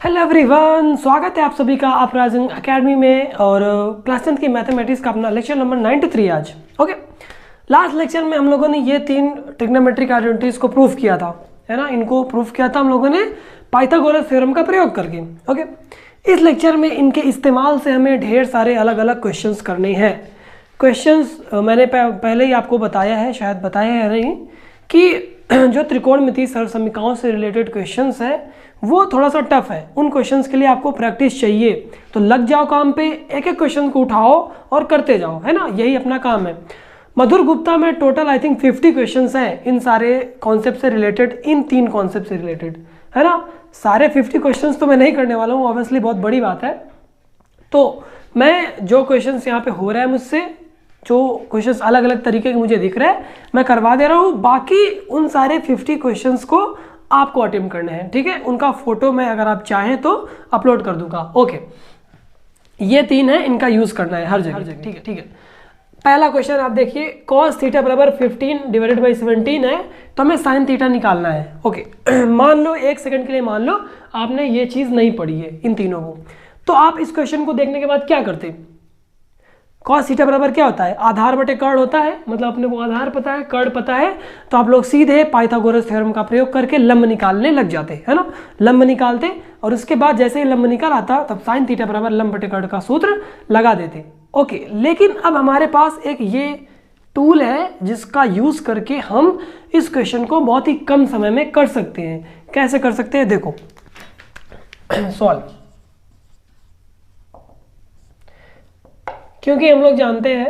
Hello everyone, स्वागत है आप सभी का अपराजन एकेडमी में। और क्लास 10 की मैथमेटिक्स का अपना लेक्चर नंबर 93 आज। ओके, लास्ट लेक्चर में हम लोगों ने ये 3 ट्रिग्नोमेट्रिक आइडेंटिटीज को प्रूफ किया था, है ना। इनको प्रूफ किया था हम लोगों ने पाइथागोरस थ्योरम का प्रयोग करके। ओके, इस लेक्चर में इनके इस्तेमाल से हमें ढेर सारे अलग अलग क्वेश्चंस करने हैं। क्वेश्चंस मैंने पहले ही आपको बताया है, शायद बताया है नहीं, कि जो त्रिकोणमितीय सरलसमीकाओं से रिलेटेड क्वेश्चंस हैं वो थोड़ा सा टफ है। उन क्वेश्चंस के लिए आपको प्रैक्टिस चाहिए, तो लग जाओ काम पे, एक एक क्वेश्चन को उठाओ और करते जाओ, है ना। यही अपना काम है। मधुर गुप्ता में टोटल आई थिंक 50 क्वेश्चंस हैं इन सारे कॉन्सेप्ट से रिलेटेड, इन 3 कॉन्सेप्ट से रिलेटेड, है ना। सारे 50 क्वेश्चंस तो मैं नहीं करने वाला हूँ, ऑब्वियसली बहुत बड़ी बात है। तो मैं जो क्वेश्चंस यहाँ पे हो रहा है मुझसे, जो क्वेश्चंस अलग अलग तरीके के मुझे दिख रहे हैं, मैं करवा दे रहा हूँ। बाकी उन सारे 50 क्वेश्चंस को आपको अटेम्प्ट करने हैं, ठीक है। उनका फोटो मैं अगर आप चाहें तो अपलोड कर दूंगा। ओके, ये 3 है, इनका यूज करना है हर जगह, ठीक है। पहला क्वेश्चन आप देखिए, cos थीटा बराबर 15 डिवाइडेड बाई 17 है, तो हमें sin थीटा निकालना है। ओके मान लो, एक सेकंड के लिए मान लो आपने ये चीज नहीं पढ़ी है इन तीनों को, तो आप इस क्वेश्चन को देखने के बाद क्या करते। cos थीटा बराबर क्या होता है, आधार बटे कर्ण होता है, मतलब अपने को आधार पता है, कर्ण पता है, तो आप लोग सीधे पाइथागोरस थ्योरम का प्रयोग करके लंब निकालने लग जाते, है ना। लंब निकालते और उसके बाद जैसे ही लंब निकल आता तब sin थीटा बराबर लंब बटे कर्ण का सूत्र लगा देते। ओके, लेकिन अब हमारे पास एक ये टूल है जिसका यूज करके हम इस क्वेश्चन को बहुत ही कम समय में कर सकते हैं। कैसे कर सकते हैं, देखो सॉल्व। क्योंकि हम लोग जानते हैं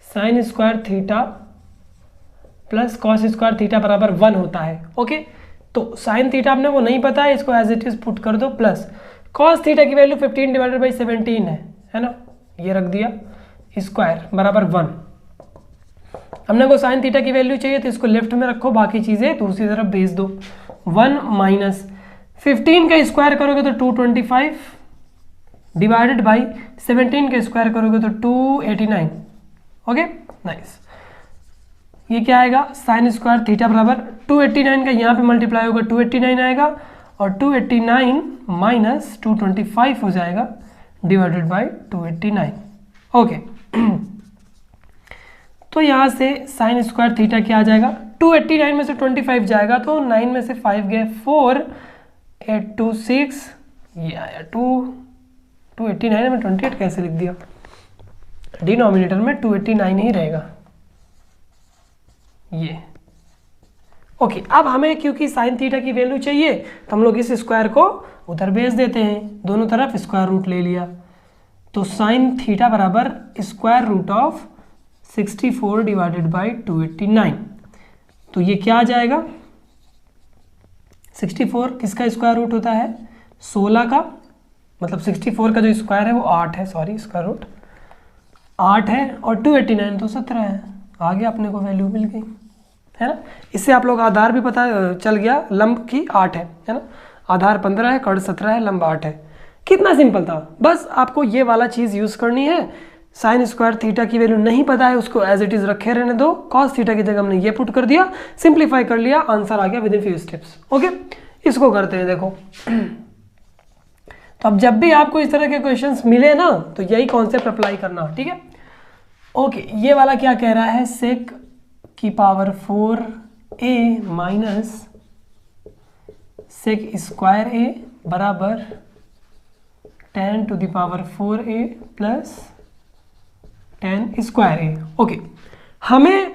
sign square theta plus cos square theta बराबर 1 होता है। ओके, तो साइन थीटा आपने वो नहीं पता है, इसको एज इट इज पुट कर दो, प्लस कॉस थीटा की वैल्यू 15 डिवाइडेड बाई 17 है ना, ये रख दिया, स्क्वायर बराबर 1। हमने को साइन थीटा की वैल्यू चाहिए तो इसको लेफ्ट में रखो, बाकी चीजें दूसरी तरफ भेज दो। 1 माइनस 15 का स्क्वायर करोगे तो 225 डिवाइडेड बाई 17 का स्क्वायर करोगे तो 289। ओके नाइस, ये क्या आएगा, साइन स्क्वायर थीटा बराबर 289 का यहाँ पे मल्टीप्लाई होगा 289 आएगा, और 289 माइनस 225 हो जाएगा डिवाइडेड बाई 289। ओके तो यहाँ से साइन स्क्वायर थीटा क्या आ जाएगा, 289 में से 25 जाएगा तो 9 में से 5 गए 4, 8 2 6, ये आया 289 में 28 कैसे लिख दिया, डिनोमिनेटर में 289 ही रहेगा ये। ओके, अब हमें क्योंकि साइन थीटा की वैल्यू चाहिए तो हम लोग इस स्क्वायर को उधर भेज देते हैं, दोनों तरफ स्क्वायर रूट ले लिया, तो साइन थीटा बराबर square root of 64 divided by 289। तो ये क्या आ जाएगा, 64 किसका स्क्वायर रूट होता है, 16 का, मतलब 64 का जो स्क्वायर है वो 8 है, सॉरी स्क्वायर रूट 8 है, और 289 तो 17 है। आगे अपने को वैल्यू मिल गई, है ना। इससे आप लोग आधार भी पता चल गया, लंब की 8 है ना, आधार 15 है, कर्ण 17 है, लंब 8 है। कितना सिंपल था, बस आपको ये वाला चीज़ यूज़ करनी है। साइन स्क्वायर थीटा की वैल्यू नहीं पता है, उसको एज इट इज रखे रहने दो, कॉस थीटा की जगह हमने ये पुट कर दिया, सिंप्लीफाई कर लिया, आंसर आ गया with in few steps. Okay, इसको करते हैं, देखो। तो अब जब भी आपको इस तरह के क्वेश्चंस मिले ना, तो यही कॉन्सेप्ट अप्लाई करना, ठीक है। ओके, ये वाला क्या कह रहा है, सेक की power 4a minus sec square a बराबर 10 to the power 4a plus 10 square a। Okay, हमें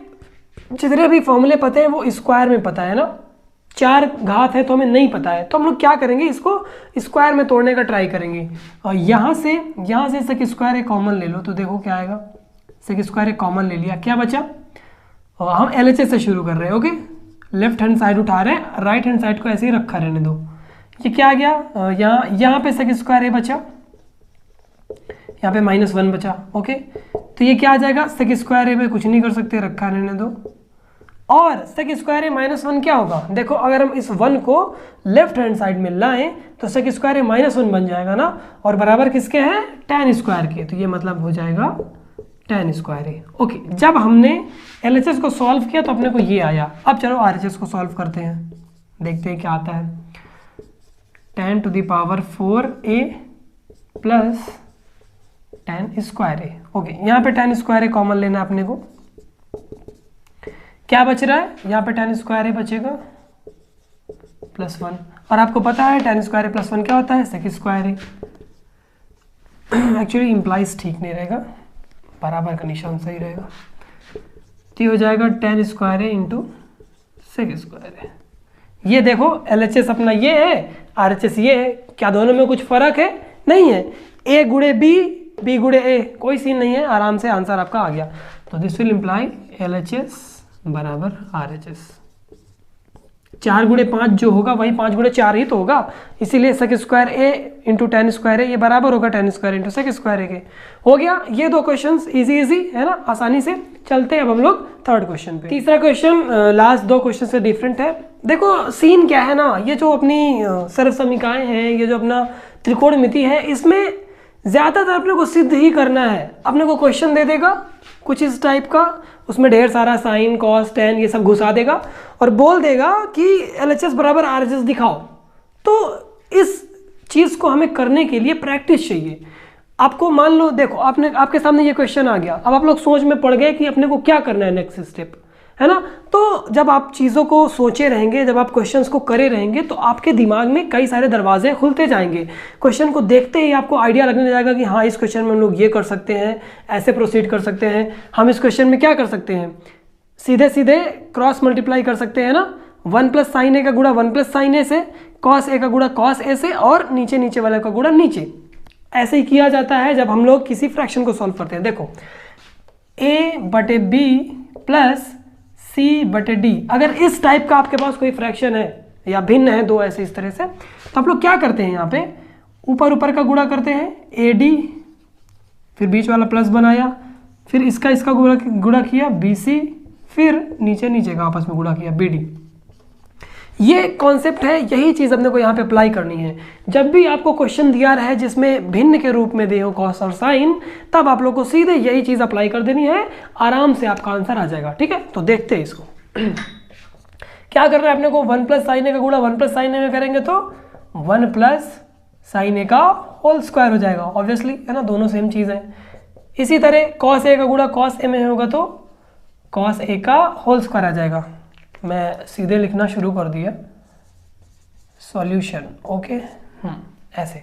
जितने भी फॉर्मूले पते हैं वो स्क्वायर में पता है ना, 4 घात है तो हमें नहीं पता है, तो हम लोग क्या करेंगे, इसको स्क्वायर में तोड़ने का ट्राई करेंगे। और यहाँ से सेक स्क्वायर एक कॉमन ले लो, तो देखो क्या आएगा, सेक स्क्वायर एक कॉमन ले लिया, क्या बचा, और हम LHS से शुरू कर रहे हैं। ओके, लेफ्ट हैंड साइड उठा रहे हैं, राइट हैंड साइड को ऐसे ही रखा रहने दो। ये क्या आ गया, यहाँ पे सेक स्क्वायर ए बचा, यहाँ पे -1 बचा। ओके, तो ये क्या आ जाएगा, सेक स्क्वायर ए में कुछ नहीं कर सकते, रखा रहने दो, और सेक स्क्वायर ए -1 क्या होगा, देखो अगर हम इस 1 को लेफ्ट हैंड साइड में लाएं तो सेक स्क्वायर ए -1 बन जाएगा ना, और बराबर किसके हैं, tan स्क्वायर के, तो ये मतलब हो जाएगा tan स्क्वायर ए। ओके, जब हमने LHS को सॉल्व किया तो अपने को ये आया। अब चलो RHS को सॉल्व करते हैं, देखते हैं क्या आता है। 10 to the power 4a plus 10 square a. Okay, यहाँ पे 10 स्क्वायर ए कॉमन लेना अपने को। क्या बच रहा है यहाँ पे? 10 स्क्वायर ए बचेगा प्लस 1, और आपको पता है 10 स्क्वायर ए प्लस 1 क्या होता है? सेक स्क्वायर ए। एक्चुअली इम्प्लाइज ठीक नहीं रहेगा, बराबर का निशान सही रहेगा। तो ये हो जाएगा 10 स्क्वायर ए इंटू सेक स्क्वायर ए। ये देखो LHS अपना ये है, RHS ये है, क्या दोनों में कुछ फर्क है? नहीं है। A गुणे B गुणे A, कोई सीन नहीं है, आराम से आंसर आपका आ गया। तो दिस विल इम्प्लाई LHS बराबर RHS। 4 गुणे 5 जो होगा वही 5 गुणे 4 ही तो होगा, इसीलिए सेक स्क्वायर ए इंटू 10 स्क्वायर ए ये बराबर होगा 10 स्क्वायर इंटू सेक स्क्वायर ए के। हो गया ये 2 क्वेश्चंस, इजी है ना, आसानी से। चलते हैं अब हम लोग थर्ड क्वेश्चन पे। तीसरा क्वेश्चन लास्ट 2 क्वेश्चन से डिफरेंट है। देखो सीन क्या है ना, ये जो अपनी सर्व समीकरण हैं, ये जो अपना त्रिकोणमिति है, इसमें ज़्यादातर अपने को सिद्ध ही करना है। अपने को क्वेश्चन दे देगा कुछ इस टाइप का, उसमें ढेर सारा साइन कॉस टेन ये सब घुसा देगा और बोल देगा कि LHS बराबर RHS दिखाओ। तो इस चीज़ को हमें करने के लिए प्रैक्टिस चाहिए। आपको मान लो, देखो आपके सामने ये क्वेश्चन आ गया, अब आप लोग सोच में पड़ गए कि अपने को क्या करना है नेक्स्ट स्टेप, है ना। तो जब आप चीज़ों को सोचे रहेंगे, जब आप क्वेश्चंस को करे रहेंगे, तो आपके दिमाग में कई सारे दरवाजे खुलते जाएंगे। क्वेश्चन को देखते ही आपको आइडिया लगने जाएगा कि हाँ इस क्वेश्चन में हम लोग ये कर सकते हैं, ऐसे प्रोसीड कर सकते हैं। हम इस क्वेश्चन में क्या कर सकते हैं, सीधे सीधे क्रॉस मल्टीप्लाई कर सकते हैं ना, 1 प्लस साइन ए का गुणा 1 प्लस साइन ए से, कॉस ए का गुणा कॉस ए से, और नीचे वाले का गुणा नीचे। ऐसे ही किया जाता है जब हम लोग किसी फ्रैक्शन को सॉल्व करते हैं। देखो a/b प्लस c/d, अगर इस टाइप का आपके पास कोई फ्रैक्शन है या भिन्न है 2 ऐसे इस तरह से, तो आप लोग क्या करते हैं, यहाँ पे ऊपर का गुणा करते हैं AD, फिर बीच वाला प्लस बनाया, फिर इसका गुणा किया BC, फिर नीचे का आपस में गुणा किया BD। ये कॉन्सेप्ट है, यही चीज़ अपने को यहाँ पे अप्लाई करनी है। जब भी आपको क्वेश्चन दिया रहे जिसमें भिन्न के रूप में दे हो कॉस और साइन, तब आप लोग को सीधे यही चीज़ अप्लाई कर देनी है, आराम से आपका आंसर आ जाएगा। ठीक है, तो देखते हैं इसको। क्या करना है अपने को, 1 प्लस साइन ए का गुणा 1 प्लस साइन ए में करेंगे तो 1 प्लस साइन ए का होल स्क्वायर हो जाएगा, ऑब्वियसली, है ना, दोनों सेम चीज़ है। इसी तरह कॉस ए का गुणा कॉस ए में होगा तो कॉस ए का होल स्क्वायर आ जाएगा। मैं सीधे लिखना शुरू कर दिया, सॉल्यूशन। ओके, ऐसे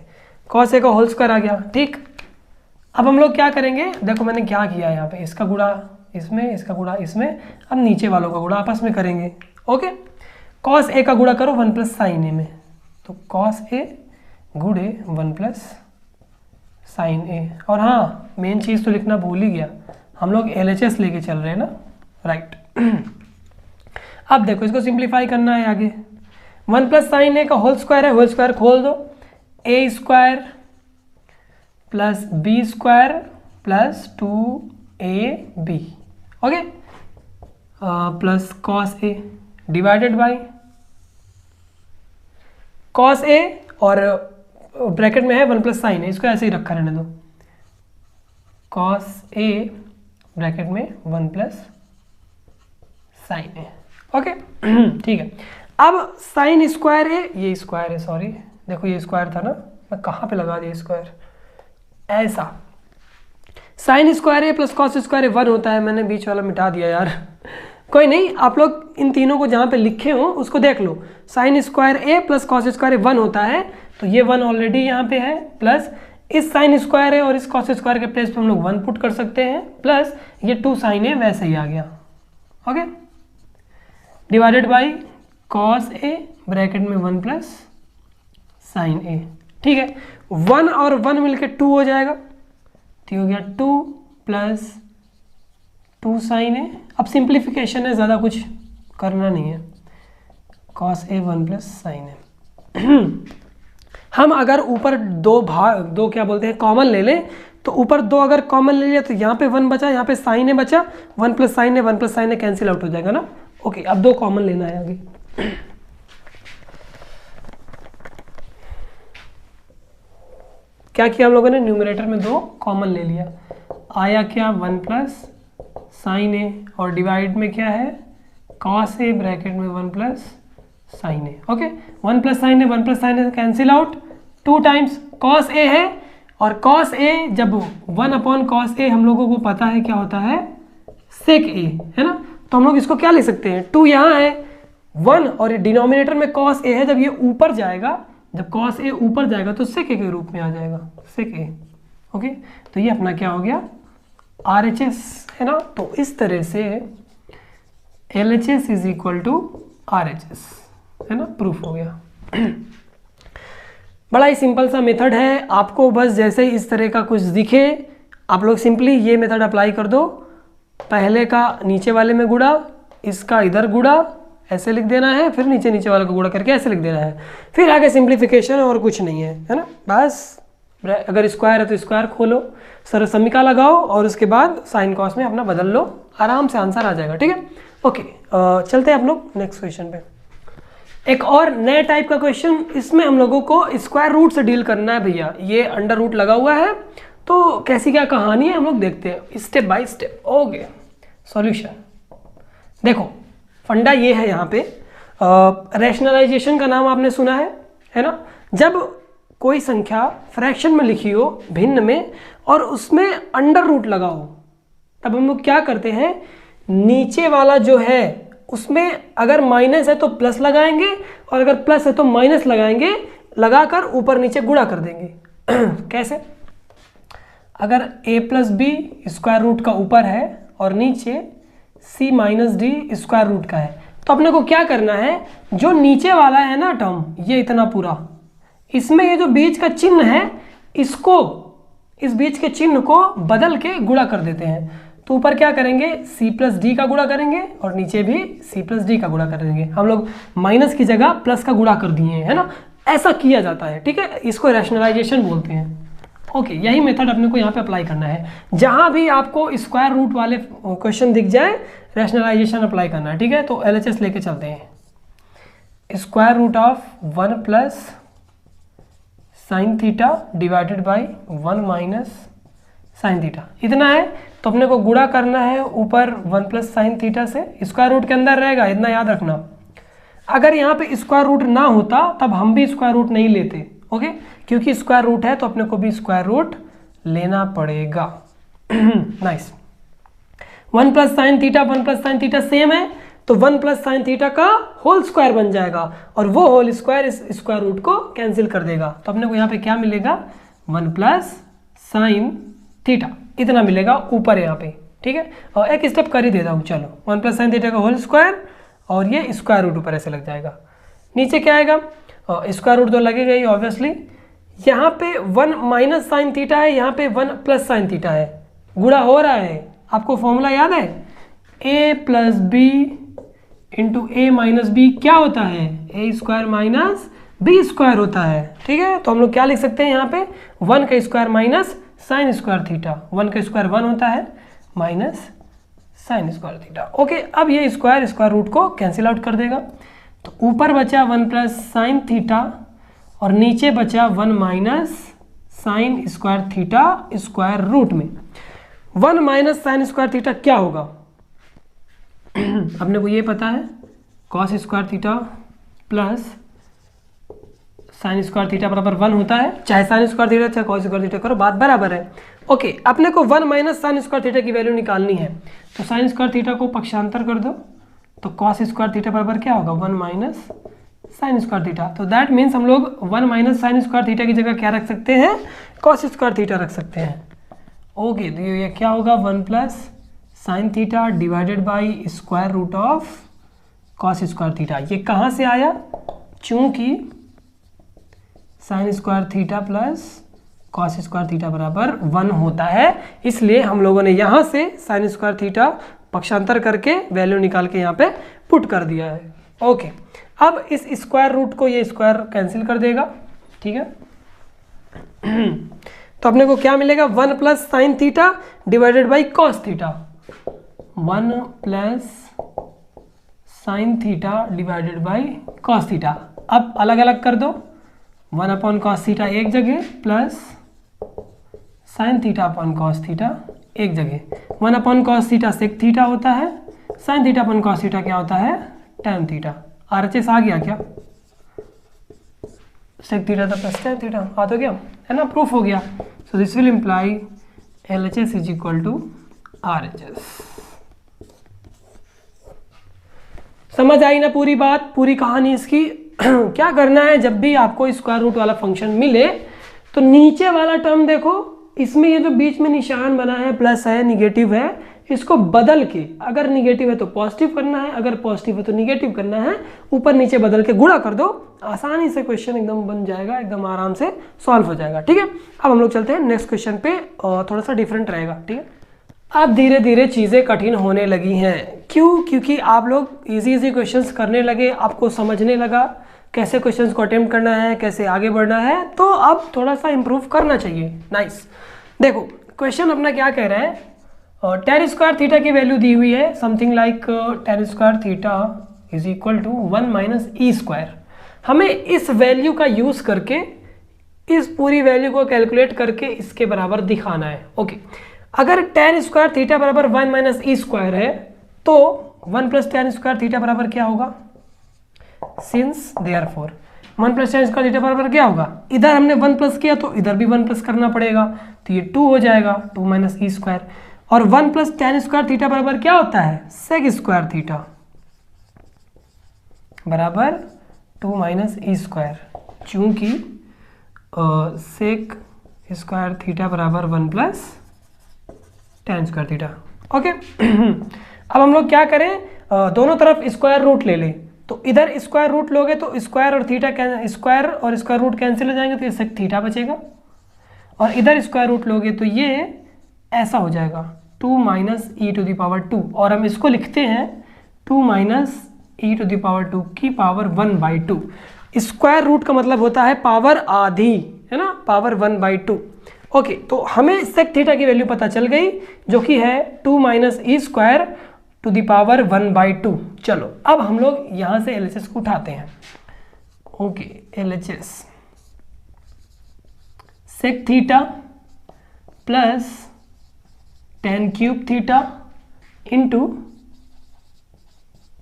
कॉस ए का होल स्क्वायर आ गया। ठीक, अब हम लोग क्या करेंगे, देखो मैंने क्या किया यहाँ पे, इसका गुणा इसमें, इसका गुणा इसमें, अब नीचे वालों का गुणा आपस में करेंगे। ओके, कॉस ए का गुणा करो 1 प्लस साइन ए में, तो कॉस ए गुणे 1 प्लस साइन ए। और हाँ, मेन चीज़ तो लिखना भूल ही गया, हम लोग LHS लेके चल रहे हैं ना, राइट। अब देखो इसको सिंप्लीफाई करना है आगे। 1 प्लस साइन ए का होल स्क्वायर है, होल स्क्वायर खोल दो, a square plus b square plus 2ab, okay, plus cos A divided by cos A, और ब्रैकेट में है 1 प्लस साइन ए, इसको ऐसे ही रखा रहने दो, कॉस ए ब्रैकेट में 1 प्लस साइन ए। ओके, ठीक है। अब साइन स्क्वायर है, ये स्क्वायर है, सॉरी, देखो ये स्क्वायर था ना, मैं कहाँ पे लगा दिया स्क्वायर, ऐसा। साइन स्क्वायर है प्लस कॉस स्क्वायर है 1 होता है, मैंने बीच वाला मिटा दिया यार। कोई नहीं, आप लोग इन तीनों को जहाँ पे लिखे हो उसको देख लो। साइन स्क्वायर ए प्लस कॉस स्क्वायर 1 होता है, तो ये 1 ऑलरेडी यहाँ पे है, प्लस इस साइन स्क्वायर है और इस कॉस स्क्वायर के प्लेस पे हम लोग 1 पुट कर सकते हैं, प्लस ये 2 साइन है वैसे ही आ गया। Okay, divided by cos A bracket में 1 प्लस साइन ए। ठीक है, 1 और 1 मिलके 2 हो जाएगा, तो हो गया 2 प्लस 2 साइन ए। अब सिंप्लीफिकेशन है, ज़्यादा कुछ करना नहीं है, कॉस ए 1 प्लस साइन ए। हम अगर ऊपर दो क्या बोलते हैं कॉमन ले लें, तो ऊपर 2 अगर कॉमन ले लिया तो यहाँ पे 1 बचा, यहाँ पे साइन ए बचा, 1 प्लस साइन ए 1 प्लस साइन ए कैंसिल आउट हो जाएगा ना। ओके, अब 2 कॉमन लेना है आगे। क्या किया हम लोगों ने, न्यूमरेटर में 2 कॉमन ले लिया, आया क्या 1 प्लस साइन ए, और डिवाइड में क्या है कॉस ए ब्रैकेट में 1 plus sine A. Okay, 1 plus sine A, 1 plus sine A cancel out, 2 times cos A है, और कॉस ए जब 1 अपॉन कॉस ए हम लोगों को पता है क्या होता है, सेक ए, है ना। तो हम लोग इसको क्या लिख सकते हैं, 2 यहाँ है, 1 और डिनोमिनेटर में कॉस ए है, जब ये ऊपर जाएगा, जब कॉस ए ऊपर जाएगा तो सेक ए के रूप में आ जाएगा, सेक ए। ओके, तो ये अपना क्या हो गया, RHS, है ना। तो इस तरह से LHS is equal to RHS, है ना, प्रूफ हो गया। बड़ा ही सिंपल सा मेथड है, आपको बस जैसे इस तरह का कुछ दिखे आप लोग सिंपली ये मेथड अप्लाई कर दो, पहले का नीचे वाले में गुड़ा, इसका इधर गुड़ा, ऐसे लिख देना है, फिर नीचे नीचे वाले को गुड़ा करके ऐसे लिख देना है, फिर आगे सिंप्लीफिकेशन और कुछ नहीं है ना। बस अगर स्क्वायर है तो स्क्वायर खोलो, सरसमीका लगाओ और उसके बाद साइन कॉस में अपना बदल लो, आराम से आंसर आ जाएगा। ठीक है, ओके, चलते हैं आप लोग नेक्स्ट क्वेश्चन पे। एक और नए टाइप का क्वेश्चन, इसमें हम लोगों को स्क्वायर रूट से डील करना है भैया। ये अंडर रूट लगा हुआ है, तो कैसी क्या कहानी है हम लोग देखते हैं step by step. Okay, solution देखो, फंडा ये है यहाँ पे, रैशनलाइजेशन का नाम आपने सुना है ना। जब कोई संख्या फ्रैक्शन में लिखी हो भिन्न में और उसमें अंडर रूट लगा हो, तब हम लोग क्या करते हैं, नीचे वाला जो है उसमें अगर माइनस है तो प्लस लगाएंगे, और अगर प्लस है तो माइनस लगाएंगे, लगाकर ऊपर नीचे गुणा कर देंगे। कैसे, अगर a plus b square root का ऊपर है और नीचे c minus d square root का है, तो अपने को क्या करना है, जो नीचे वाला है ना टर्म, ये इतना पूरा, इसमें ये जो बीच का चिन्ह है, इसको, इस बीच के चिन्ह को बदल के गुणा कर देते हैं। तो ऊपर क्या करेंगे, c प्लस डी का गुणा करेंगे और नीचे भी c प्लस डी का गुणा करेंगे। हम लोग माइनस की जगह प्लस का गुणा कर दिए हैं, है ना, ऐसा किया जाता है। ठीक है, इसको रैशनलाइजेशन बोलते हैं। ओके, यही मेथड अपने को यहाँ पे अप्लाई करना है। जहाँ भी आपको स्क्वायर रूट वाले क्वेश्चन दिख जाए, रैशनलाइजेशन अप्लाई करना है। ठीक है, तो LHS लेके चलते हैं। Square root of 1 plus sine theta divided by 1 minus sine theta, इतना है। तो अपने को गुणा करना है ऊपर 1 प्लस साइन थीटा से, स्क्वायर रूट के अंदर रहेगा, इतना याद रखना। अगर यहाँ पे स्क्वायर रूट ना होता तब हम भी स्क्वायर रूट नहीं लेते। ओके, क्योंकि स्क्वायर रूट है तो अपने को भी स्क्वायर रूट लेना पड़ेगा। Nice. 1 plus sine theta, 1 plus sine theta same है, तो 1 प्लस साइन थीटा का होल स्क्वायर बन जाएगा, और वो होल स्क्वायर इस स्क्वायर रूट को कैंसिल कर देगा। तो अपने को यहाँ पे क्या मिलेगा, 1 प्लस साइन थीटा, इतना मिलेगा ऊपर यहाँ पे। ठीक है, और एक स्टेप कर ही देता हूँ, चलो 1 प्लस साइन थीटा का होल स्क्वायर, और ये स्क्वायर रूट ऊपर ऐसे लग जाएगा। नीचे क्या आएगा, स्क्वायर रूट तो लगेगा ही ऑब्वियसली। यहाँ पे 1 माइनस साइन थीटा है, यहाँ पे 1 प्लस साइन थीटा है, गुणा हो रहा है। आपको फॉर्मूला याद है, a plus b into a minus b क्या होता है, a square minus b square होता है। ठीक है, तो हम लोग क्या लिख सकते हैं यहाँ पे, 1 का square minus sine square theta, 1 का स्क्वायर 1 होता है, minus sine square theta. Okay, अब ये स्क्वायर रूट को कैंसिल आउट कर देगा, तो ऊपर बचा 1 प्लस साइन थीटा और नीचे बचा 1 minus sine square theta square root में। 1 माइनस साइन स्क्वायर थीटा क्या होगा, अपने को ये पता है, cos square theta plus sign square theta बराबर 1 होता है, चाहे साइन स्क्वायर थीटा चाहे कॉस स्क्वायर थीटा करो, बात बराबर है। ओके, अपने को 1 माइनस साइन स्क्वायर थीटा की वैल्यू निकालनी है, तो साइन स्क्वायर थीटा को पक्षांतर कर दो, तो कॉस स्क्वायर थीटा बराबर क्या होगा, 1 माइनस साइन स्क्वायर थीटा। तो दैट मीन्स हम लोग 1 माइनस साइन स्क्वायर थीटा की जगह क्या रख सकते हैं, कॉस स्क्वायर थीटा रख सकते हैं। ओके, तो ये क्या होगा, 1 plus sine theta divided by square root of cos square theta. ये कहाँ से आया, चूंकि sine square theta plus cos square theta बराबर 1 होता है, इसलिए हम लोगों ने यहाँ से साइन स्क्वायर थीटा पक्षांतर करके वैल्यू निकाल के यहाँ पे पुट कर दिया है। ओके, अब इस स्क्वायर रूट को ये स्क्वायर कैंसिल कर देगा। ठीक है, तो अपने को क्या मिलेगा, 1 plus sine theta divided by cos theta, 1 plus sine theta divided by cos theta. अब अलग अलग कर दो, 1 अपॉन कॉस थीटा एक जगह plus sine theta upon cos theta एक जगह। 1 upon cos theta sec theta होता है, sine theta upon cos theta क्या होता है, टैन थीटा। RHS आ गया क्या? sec थीटा था प्लस tan थीटा आ तो गया है ना, प्रूफ हो गया. So this will imply LHS is equal to RHS. समझ आई ना पूरी बात, पूरी कहानी इसकी. क्या करना है, जब भी आपको स्क्वायर रूट वाला फंक्शन मिले तो नीचे वाला टर्म देखो, इसमें ये जो बीच में निशान बना है प्लस है निगेटिव है, इसको बदल के, अगर निगेटिव है तो पॉजिटिव करना है, अगर पॉजिटिव है तो निगेटिव करना है, ऊपर नीचे बदल के गुणा कर दो, आसानी से क्वेश्चन एकदम बन जाएगा, एकदम आराम से सॉल्व हो जाएगा. ठीक है, अब हम लोग चलते हैं नेक्स्ट क्वेश्चन पे, और थोड़ा सा डिफरेंट रहेगा. ठीक है, अब धीरे धीरे चीज़ें कठिन होने लगी हैं. क्यों? क्योंकि आप लोग इजी क्वेश्चंस करने लगे, आपको समझने लगा कैसे क्वेश्चंस को अटेम्प्ट करना है, कैसे आगे बढ़ना है, तो अब थोड़ा सा इम्प्रूव करना चाहिए. नाइस. देखो क्वेश्चन अपना क्या कह रहा है, tan स्क्वायर थीटा की वैल्यू दी हुई है, something like tan square theta is equal to 1 minus e square. हमें इस वैल्यू का यूज़ करके इस पूरी वैल्यू को कैलकुलेट करके इसके बराबर दिखाना है. ओके, अगर tan स्क्वायर थीटा बराबर 1 माइनस ई स्क्वायर है तो 1 प्लस tan स्क्वायर थीटा बराबर क्या होगा? Since therefore 1 plus tan square theta बराबर क्या होगा? इधर हमने 1 प्लस किया तो इधर भी 1 प्लस करना पड़ेगा, तो ये 2 हो जाएगा, 2 माइनस ई स्क्वायर. और 1 प्लस tan स्क्वायर थीटा बराबर क्या होता है? सेक स्क्वायर थीटा बराबर 2 माइनस ई स्क्वायर, चूंकि सेक स्क्वायर थीटा बराबर 1 plus tan square theta. Okay, अब हम लोग क्या करें, दोनों तरफ स्क्वायर रूट ले लें. तो इधर स्क्वायर रूट लोगे तो स्क्वायर और थीटा स्क्वायर और स्क्वायर रूट कैंसिल हो जाएंगे, तो ये सेक थीटा बचेगा. और इधर स्क्वायर रूट लोगे तो ये ऐसा हो जाएगा 2 minus e to the power 2, और हम इसको लिखते हैं 2 minus e to the power 2 की पावर 1/2. स्क्वायर रूट का मतलब होता है पावर आधी, है ना, पावर 1/2. ओके, तो हमें सेक थीटा की वैल्यू पता चल गई, जो कि है 2 minus e square to the power 1/2. चलो अब हम लोग यहाँ से LHS को उठाते हैं. Okay, LHS sec theta plus tan cube theta into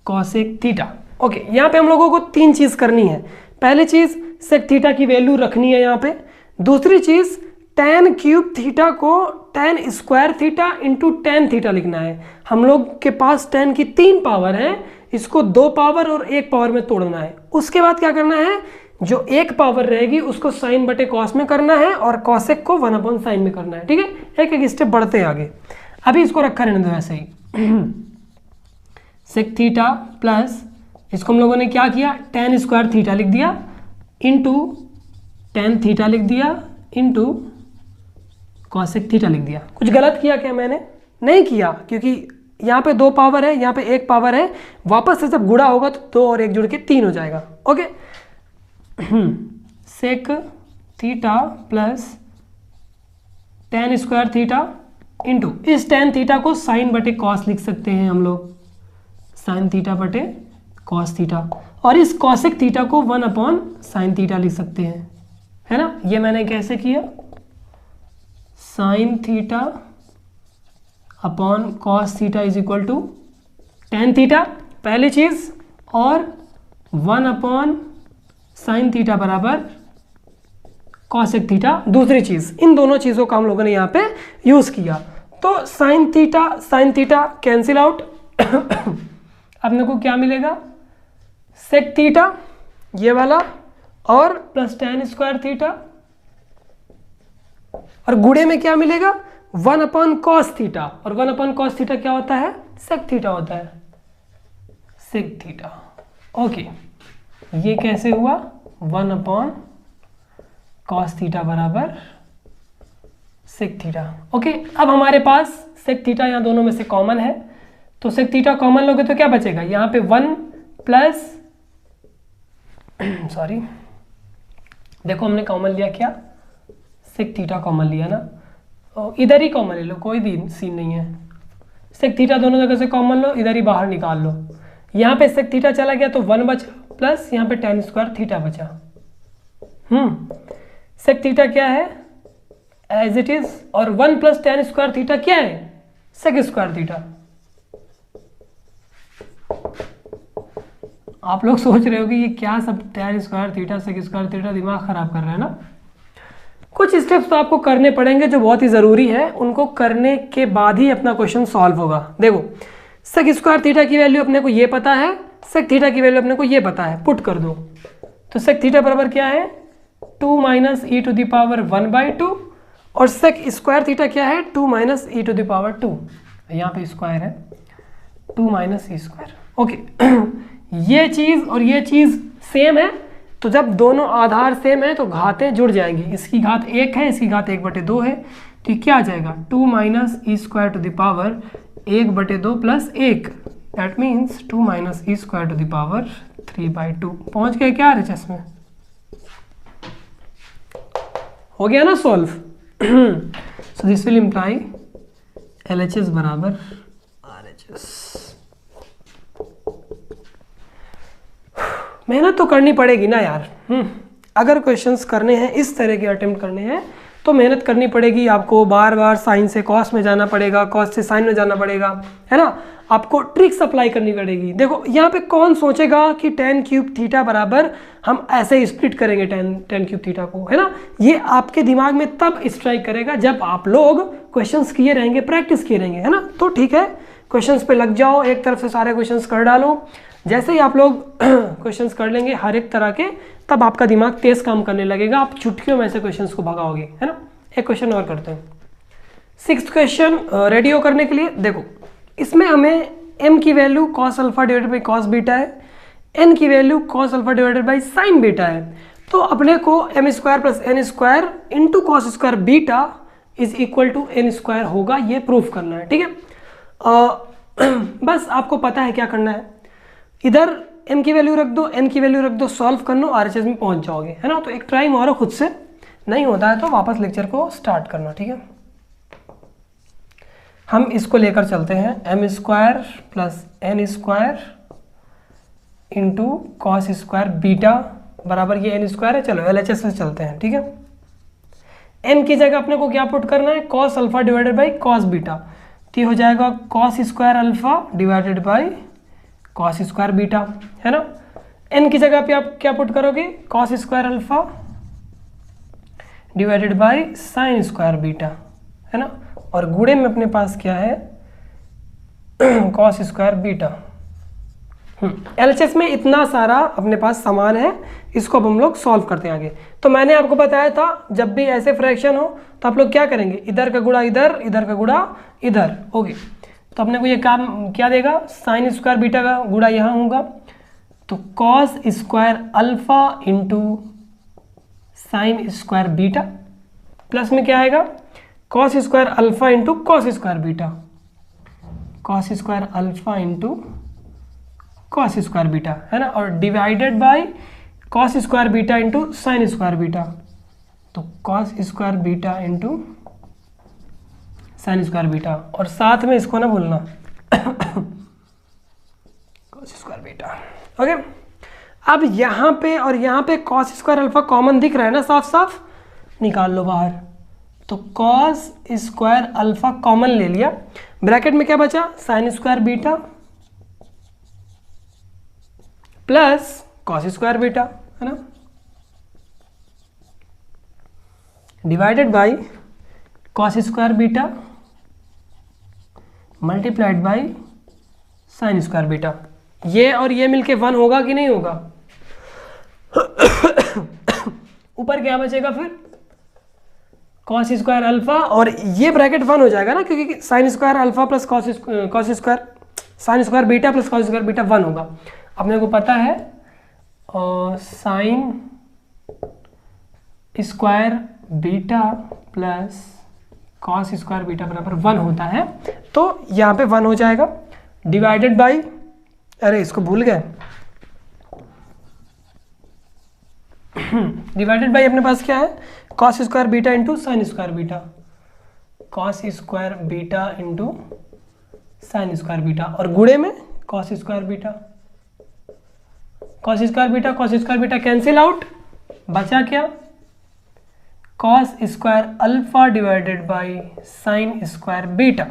cosec theta. Okay, यहाँ पे हम लोगों को 3 चीज़ करनी है. पहली चीज़ सेक थीटा की वैल्यू रखनी है यहाँ पे. दूसरी चीज़ tan क्यूब थीटा को tan square theta into tan theta लिखना है. हम लोग के पास tan की 3 पावर है, इसको 2 पावर और 1 पावर में तोड़ना है. उसके बाद क्या करना है, जो 1 पावर रहेगी उसको साइन बटे कॉस में करना है और कॉसेक को 1/sin में करना है. ठीक है, एक एक स्टेप बढ़ते हैं आगे. अभी इसको रखा रहने दो ऐसे ही. सेक थीटा प्लस इसको हम लोगों ने क्या किया, tan स्क्वायर थीटा लिख दिया इंटू tan थीटा लिख दिया इंटू कॉसेक थीटा लिख दिया. कुछ गलत किया क्या मैंने? नहीं किया, क्योंकि यहाँ पे 2 पावर है, यहाँ पे 1 पावर है. वापस से जब गुणा होगा तो 2 और 1 जुड़ के 3 हो जाएगा. Okay, sec theta plus tan square theta into इस tan थीटा को साइन बटे कॉस लिख सकते हैं हम लोग, साइन थीटा बटे कॉस थीटा. और इस कॉसेक थीटा को 1/sin थीटा लिख सकते हैं, है ना. ये मैंने कैसे किया, sine theta upon cos theta is equal to tan theta पहली चीज, और 1/sin थीटा बराबर कॉसेक थीटा दूसरी चीज. इन दोनों चीजों का हम लोगों ने यहाँ पे यूज किया. तो साइन थीटा कैंसिल आउट. अब मेरे को क्या मिलेगा, सेक थीटा ये वाला और प्लस tan स्क्वायर थीटा, और गुणे में क्या मिलेगा, 1/cos थीटा, और 1/cos थीटा क्या होता है, सेक थीटा होता है, सेक थीटा. ओके, ये कैसे हुआ, 1/cos थीटा बराबर सेक थीटा. ओके, अब हमारे पास सेक थीटा यहाँ दोनों में से कॉमन है, तो सेक थीटा कॉमन लोगे तो क्या बचेगा, यहाँ पे 1 प्लस सॉरी देखो हमने कॉमन लिया क्या, सेक थीटा कॉमन लिया ना, इधर ही कॉमन ले लो, कोई भी सीन नहीं है. सेक थीटा दोनों जगह से कॉमन लो, इधर ही बाहर निकाल लो. यहाँ पे सेक थीटा चला गया तो 1 बचा, प्लस यहाँ पे tan स्क्वायर थीटा बचा. सेक थीटा क्या है, एज इट इज, और 1 प्लस tan स्क्वायर थीटा क्या है, सेक स्क्वायर थीटा. आप लोग सोच रहे हो कि ये क्या सब tan square theta sec square theta, दिमाग खराब कर रहे हैं ना। कुछ स्टेप्स तो आपको करने पड़ेंगे जो बहुत ही ज़रूरी है, उनको करने के बाद ही अपना क्वेश्चन सॉल्व होगा। देखो सेक स्क्वायर थीटा की वैल्यू अपने को ये पता है, सेक थीटा की वैल्यू अपने को ये पता है, पुट कर दो। तो सेक थीटा बराबर क्या है 2 minus e to the power 1/2 और सेक स्क्वायर थीटा क्या है 2 minus e to the power 2, यहाँ पे स्क्वायर है 2 माइनस ई स्क्वायर। ओके ये चीज़ और ये चीज़ सेम है, तो जब दोनों आधार सेम है तो घातें जुड़ जाएंगी। इसकी घात 1 है, इसकी घात 1/2 है, तो क्या आ जाएगा 2 minus e square to the power 1/2 plus 1, that means 2 minus e square to the power 3/2। पहुंच गए क्या RHS में? हो गया ना solve. So this will imply LHS बराबर RHS। मेहनत तो करनी पड़ेगी ना यार। अगर क्वेश्चंस करने हैं, इस तरह के अटेम्प्ट करने हैं तो मेहनत करनी पड़ेगी आपको। बार बार साइन से कॉस में जाना पड़ेगा, कॉस से साइन में जाना पड़ेगा, है ना। आपको ट्रिक्स अप्लाई करनी पड़ेगी। देखो यहाँ पे कौन सोचेगा कि tan क्यूब थीटा बराबर हम ऐसे ही स्प्लिट करेंगे tan क्यूब थीटा को, है ना। ये आपके दिमाग में तब स्ट्राइक करेगा जब आप लोग क्वेश्चंस किए रहेंगे, प्रैक्टिस किए रहेंगे, है ना। तो ठीक है, क्वेश्चंस पे लग जाओ, एक तरफ से सारे क्वेश्चंस कर डालो। जैसे ही आप लोग क्वेश्चंस कर लेंगे हर एक तरह के, तब आपका दिमाग तेज काम करने लगेगा, आप चुटकियों में ऐसे क्वेश्चंस को भगाओगे, है ना। एक क्वेश्चन और करते हैं, 6th क्वेश्चन रेडी हो करने के लिए। देखो इसमें हमें m की value cos alpha divided by cos beta है, n की value cos alpha divided by sin beta है। तो अपने को m square plus n square into cos square beta is equal to n square होगा, ये प्रूफ करना है, ठीक है। बस आपको पता है क्या करना है, इधर m की वैल्यू रख दो, n की वैल्यू रख दो, सॉल्व कर लो, RHS में पहुंच जाओगे, है ना। तो एक ट्राई मारो खुद से, नहीं होता है तो वापस लेक्चर को स्टार्ट करना, ठीक है। हम इसको लेकर चलते हैं m square plus n square into cos square beta बराबर ये n स्क्वायर है। चलो LHS से चलते हैं, ठीक है। n की जगह अपने को क्या पुट करना है, cos alpha divided by cos beta, तो ये हो जाएगा cos square alpha divided by cos square beta, है ना। n की जगह पे आप क्या पुट करोगे, cos square alpha divided by sin square beta, है ना। और गुणे में अपने पास क्या है cos स्क्वायर बीटा। LHS में इतना सारा अपने पास सामान है, इसको अब हम लोग सॉल्व करते हैं आगे। तो मैंने आपको बताया था जब भी ऐसे फ्रैक्शन हो तो आप लोग क्या करेंगे, इधर का गुणा इधर, इधर का गुणा इधर, ओके। तो अपने को ये काम क्या देगा, साइन स्क्वायर बीटा का गुणा यहाँ होगा, तो cos square alpha into sine square beta, plus में क्या आएगा cos square alpha into cos square beta, cos square alpha into cos square beta, है ना। और divided by cos square beta into sine square beta, तो cos square beta into sine square beta, और साथ में इसको ना भूलना कॉस स्क्वायर बीटा, ओके। अब यहाँ पे और यहाँ पे कॉस स्क्वायर अल्फा कॉमन दिख रहा है ना, साफ साफ निकाल लो बाहर। तो कॉस स्क्वायर अल्फा कॉमन ले लिया, ब्रैकेट में क्या बचा, sign square beta plus cos square beta, है ना, divided by cos square beta multiplied by sine square beta. ये और ये मिलके 1 होगा कि नहीं होगा, ऊपर क्या बचेगा फिर कॉस स्क्वायर अल्फा, और ये ब्रैकेट 1 हो जाएगा ना, क्योंकि sine square alpha plus cos square sine square beta plus cos square beta 1 होगा। अपने को पता है sign square beta plus cos square beta बराबर 1 होता है, तो यहाँ पे 1 हो जाएगा, डिवाइडेड बाई, अरे इसको भूल गए, डिवाइडेड बाई अपने पास क्या है cos square beta into sine square beta, cos square beta into sine square beta, और गुणे में cos square beta, cos square beta cancel out, बचा क्या cos square alpha divided by sine square beta.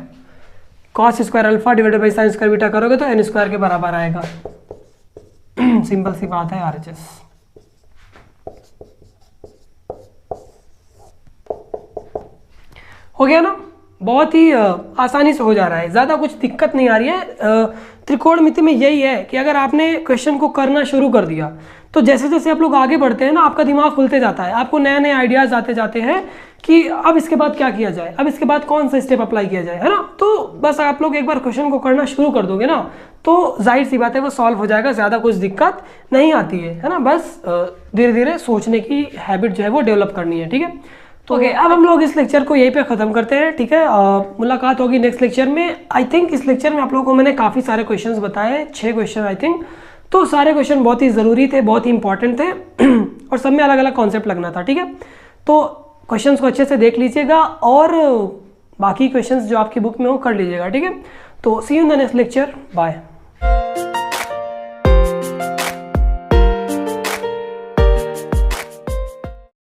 Cos square alpha divided by sine square beta करोगे तो n square के बराबर आएगा। सिंपल सी बात है RHS। हो गया ना, बहुत ही आसानी से हो जा रहा है, ज़्यादा कुछ दिक्कत नहीं आ रही है। त्रिकोणमिति में यही है कि अगर आपने क्वेश्चन को करना शुरू कर दिया तो जैसे जैसे आप लोग आगे बढ़ते हैं ना, आपका दिमाग खुलते जाता है, आपको नए नए आइडियाज़ आते जाते हैं कि अब इसके बाद क्या किया जाए, अब इसके बाद कौन सा स्टेप अप्लाई किया जाए, है ना। तो बस आप लोग एक बार क्वेश्चन को करना शुरू कर दोगे ना, तो जाहिर सी बात है वो सॉल्व हो जाएगा, ज़्यादा कुछ दिक्कत नहीं आती है ना। बस धीरे धीरे सोचने की हैबिट जो है वो डेवलप करनी है, ठीक है। तो ओके, अब हम लोग इस लेक्चर को यहीं पे ख़त्म करते हैं, ठीक है। मुलाकात होगी नेक्स्ट लेक्चर में। आई थिंक इस लेक्चर में आप लोगों को मैंने काफ़ी सारे क्वेश्चंस बताए, 6 क्वेश्चन आई थिंक। तो सारे क्वेश्चन बहुत ही ज़रूरी थे, बहुत ही इंपॉर्टेंट थे और सब में अलग अलग कॉन्सेप्ट लगना था, ठीक है। तो क्वेश्चंस को अच्छे से देख लीजिएगा और बाकी क्वेश्चंस जो आपकी बुक में हो कर लीजिएगा, ठीक है। तो see you in the next lecture, bye.